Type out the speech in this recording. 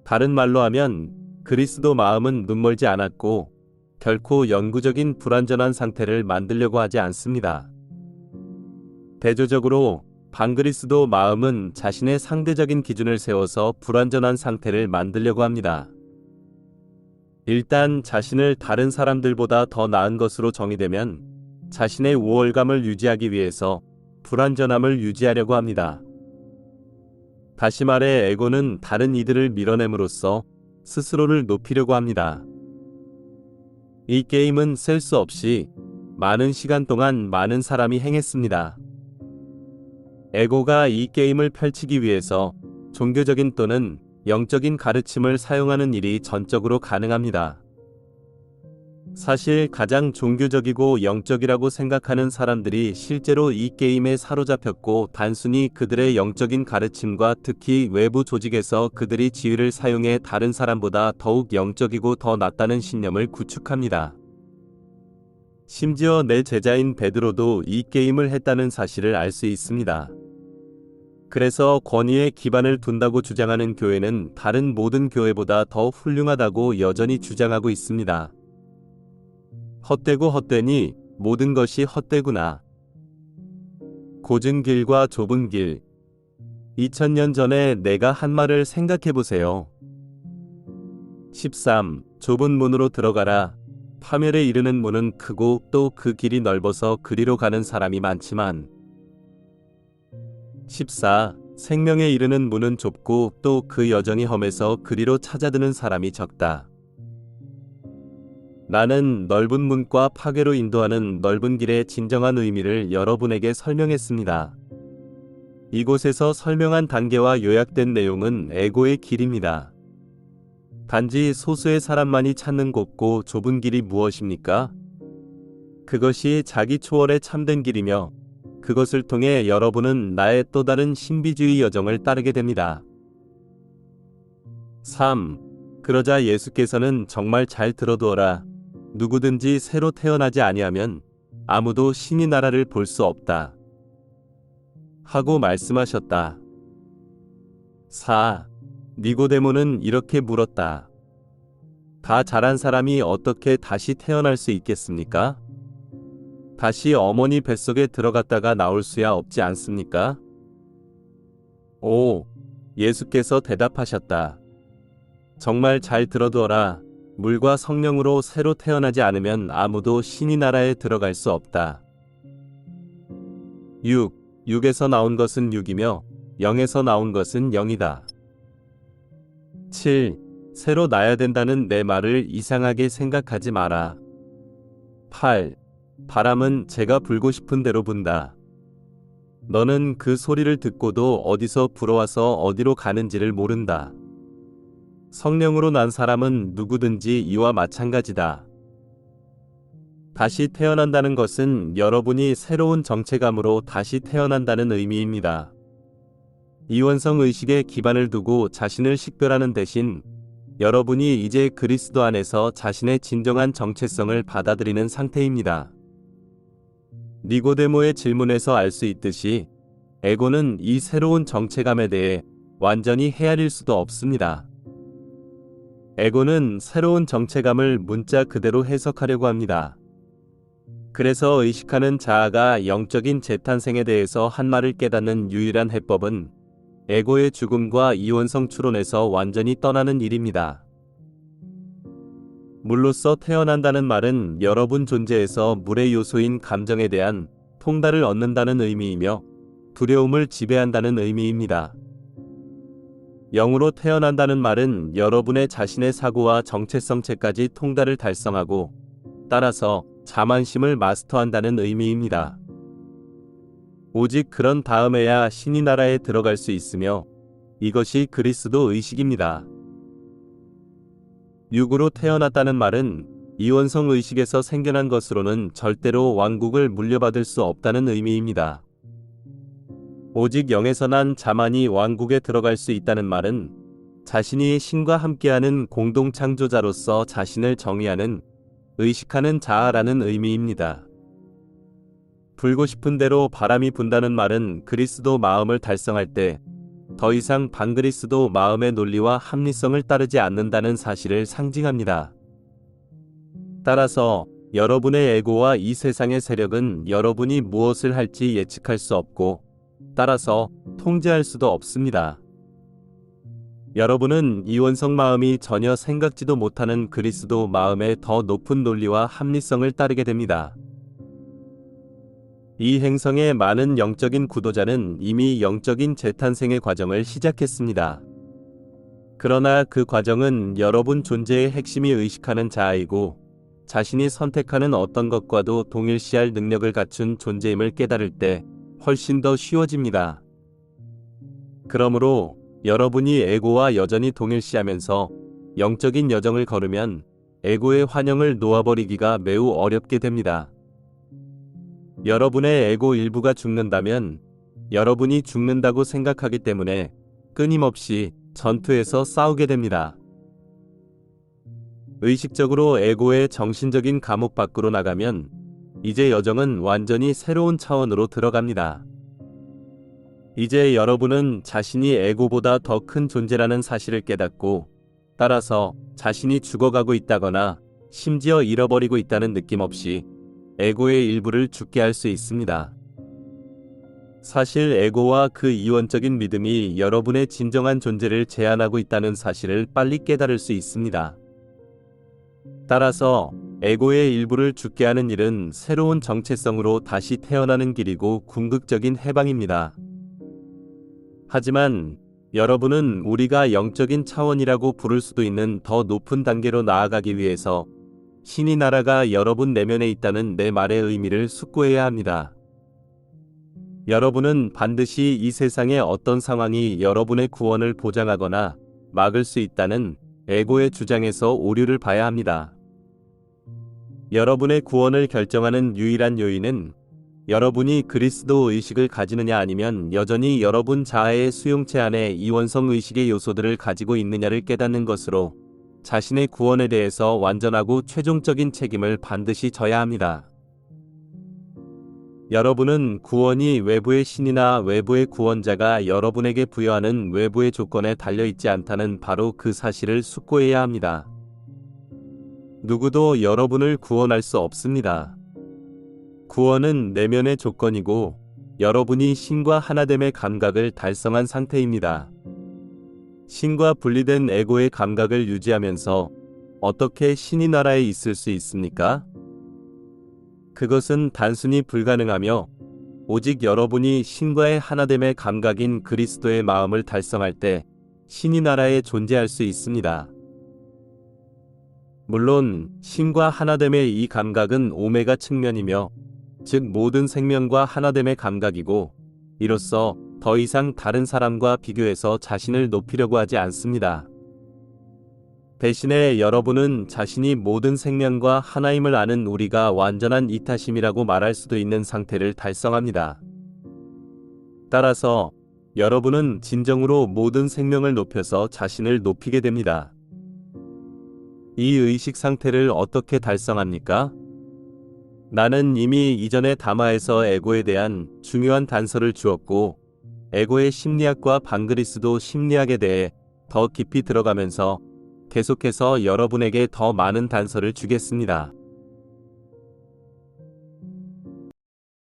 다른 말로 하면 그리스도 마음은 눈멀지 않았고 결코 영구적인 불완전한 상태를 만들려고 하지 않습니다. 대조적으로 반그리스도 마음은 자신의 상대적인 기준을 세워서 불완전한 상태를 만들려고 합니다. 일단 자신을 다른 사람들보다 더 나은 것으로 정의되면 자신의 우월감을 유지하기 위해서 불완전함을 유지하려고 합니다. 다시 말해 에고는 다른 이들을 밀어냄으로써 스스로를 높이려고 합니다. 이 게임은 셀 수 없이 많은 시간 동안 많은 사람이 행했습니다. 에고가 이 게임을 펼치기 위해서 종교적인 또는 영적인 가르침을 사용하는 일이 전적으로 가능합니다. 사실 가장 종교적이고 영적이라고 생각하는 사람들이 실제로 이 게임에 사로잡혔고 단순히 그들의 영적인 가르침과 특히 외부 조직에서 그들이 지위를 사용해 다른 사람보다 더욱 영적이고 더 낫다는 신념을 구축합니다. 심지어 내 제자인 베드로도 이 게임을 했다는 사실을 알 수 있습니다. 그래서 권위에 기반을 둔다고 주장하는 교회는 다른 모든 교회보다 더 훌륭하다고 여전히 주장하고 있습니다. 헛되고 헛되니 모든 것이 헛되구나. 고진 길과 좁은 길. 2000년 전에 내가 한 말을 생각해 보세요. 13. 좁은 문으로 들어가라. 파멸에 이르는 문은 크고 또 그 길이 넓어서 그리로 가는 사람이 많지만 14. 생명에 이르는 문은 좁고 또 그 여정이 험해서 그리로 찾아드는 사람이 적다. 나는 넓은 문과 파괴로 인도하는 넓은 길의 진정한 의미를 여러분에게 설명했습니다. 이곳에서 설명한 단계와 요약된 내용은 에고의 길입니다. 단지 소수의 사람만이 찾는 곱고 좁은 길이 무엇입니까? 그것이 자기 초월의 참된 길이며 그것을 통해 여러분은 나의 또 다른 신비주의 여정을 따르게 됩니다. 3. 그러자 예수께서는 정말 잘 들어두어라. 누구든지 새로 태어나지 아니하면 아무도 신의 나라를 볼 수 없다. 하고 말씀하셨다. 4. 니고데모는 이렇게 물었다. 다 자란 사람이 어떻게 다시 태어날 수 있겠습니까? 다시 어머니 뱃속에 들어갔다가 나올 수야 없지 않습니까? 5. 예수께서 대답하셨다. 정말 잘 들어두어라. 물과 성령으로 새로 태어나지 않으면 아무도 신의 나라에 들어갈 수 없다. 6. 6에서 나온 것은 6이며 0에서 나온 것은 0이다. 7. 새로 나야 된다는 내 말을 이상하게 생각하지 마라. 8. 바람은 제가 불고 싶은 대로 분다. 너는 그 소리를 듣고도 어디서 불어와서 어디로 가는지를 모른다. 성령으로 난 사람은 누구든지 이와 마찬가지다. 다시 태어난다는 것은 여러분이 새로운 정체감으로 다시 태어난다는 의미입니다. 이원성 의식에 기반을 두고 자신을 식별하는 대신 여러분이 이제 그리스도 안에서 자신의 진정한 정체성을 받아들이는 상태입니다. 니고데모의 질문에서 알 수 있듯이 에고는 이 새로운 정체감에 대해 완전히 헤아릴 수도 없습니다. 에고는 새로운 정체감을 문자 그대로 해석하려고 합니다. 그래서 의식하는 자아가 영적인 재탄생에 대해서 한 말을 깨닫는 유일한 해법은 에고의 죽음과 이원성 추론에서 완전히 떠나는 일입니다. 물로서 태어난다는 말은 여러분 존재에서 물의 요소인 감정에 대한 통달을 얻는다는 의미이며 두려움을 지배한다는 의미입니다. 영으로 태어난다는 말은 여러분의 자신의 사고와 정체성체까지 통달을 달성하고 따라서 자만심을 마스터한다는 의미입니다. 오직 그런 다음에야 신의 나라에 들어갈 수 있으며 이것이 그리스도 의식입니다. 육으로 태어났다는 말은 이원성 의식에서 생겨난 것으로는 절대로 왕국을 물려받을 수 없다는 의미입니다. 오직 영에서 난 자만이 왕국에 들어갈 수 있다는 말은 자신이 신과 함께하는 공동 창조자로서 자신을 정의하는 의식하는 자아라는 의미입니다. 불고 싶은 대로 바람이 분다는 말은 그리스도 마음을 달성할 때 더 이상 반그리스도 마음의 논리와 합리성을 따르지 않는다는 사실을 상징합니다. 따라서 여러분의 에고와 이 세상의 세력은 여러분이 무엇을 할지 예측할 수 없고, 따라서 통제할 수도 없습니다. 여러분은 이원성 마음이 전혀 생각지도 못하는 그리스도 마음의 더 높은 논리와 합리성을 따르게 됩니다. 이 행성의 많은 영적인 구도자는 이미 영적인 재탄생의 과정을 시작했습니다. 그러나 그 과정은 여러분 존재의 핵심이 의식하는 자아이고, 자신이 선택하는 어떤 것과도 동일시할 능력을 갖춘 존재임을 깨달을 때 훨씬 더 쉬워집니다. 그러므로 여러분이 에고와 여전히 동일시하면서 영적인 여정을 걸으면 에고의 환영을 놓아버리기가 매우 어렵게 됩니다. 여러분의 에고 일부가 죽는다면 여러분이 죽는다고 생각하기 때문에 끊임없이 전투에서 싸우게 됩니다. 의식적으로 에고의 정신적인 감옥 밖으로 나가면 이제 여정은 완전히 새로운 차원으로 들어갑니다. 이제 여러분은 자신이 에고보다 더 큰 존재라는 사실을 깨닫고, 따라서 자신이 죽어가고 있다거나 심지어 잃어버리고 있다는 느낌 없이 에고의 일부를 죽게 할 수 있습니다. 사실 에고와 그 이원적인 믿음이 여러분의 진정한 존재를 제한하고 있다는 사실을 빨리 깨달을 수 있습니다. 따라서 에고의 일부를 죽게 하는 일은 새로운 정체성으로 다시 태어나는 길이고 궁극적인 해방입니다. 하지만 여러분은 우리가 영적인 차원이라고 부를 수도 있는 더 높은 단계로 나아가기 위해서 신의 나라가 여러분 내면에 있다는 내 말의 의미를 숙고해야 합니다. 여러분은 반드시 이 세상의 어떤 상황이 여러분의 구원을 보장하거나 막을 수 있다는 에고의 주장에서 오류를 봐야 합니다. 여러분의 구원을 결정하는 유일한 요인은 여러분이 그리스도 의식을 가지느냐 아니면 여전히 여러분 자아의 수용체 안에 이원성 의식의 요소들을 가지고 있느냐를 깨닫는 것으로 자신의 구원에 대해서 완전하고 최종적인 책임을 반드시 져야 합니다. 여러분은 구원이 외부의 신이나 외부의 구원자가 여러분에게 부여하는 외부의 조건에 달려있지 않다는 바로 그 사실을 숙고해야 합니다. 누구도 여러분을 구원할 수 없습니다. 구원은 내면의 조건이고 여러분이 신과 하나됨의 감각을 달성한 상태입니다. 신과 분리된 에고의 감각을 유지하면서 어떻게 신의 나라에 있을 수 있습니까? 그것은 단순히 불가능하며 오직 여러분이 신과의 하나됨의 감각인 그리스도의 마음을 달성할 때 신의 나라에 존재할 수 있습니다. 물론 신과 하나됨의 이 감각은 오메가 측면이며 즉 모든 생명과 하나됨의 감각이고 이로써 더 이상 다른 사람과 비교해서 자신을 높이려고 하지 않습니다. 대신에 여러분은 자신이 모든 생명과 하나임을 아는 우리가 완전한 이타심이라고 말할 수도 있는 상태를 달성합니다. 따라서 여러분은 진정으로 모든 생명을 높여서 자신을 높이게 됩니다. 이 의식 상태를 어떻게 달성합니까? 나는 이미 이전의 담화에서 에고에 대한 중요한 단서를 주었고, 에고의 심리학과 반그리스도 심리학에 대해 더 깊이 들어가면서 계속해서 여러분에게 더 많은 단서를 주겠습니다.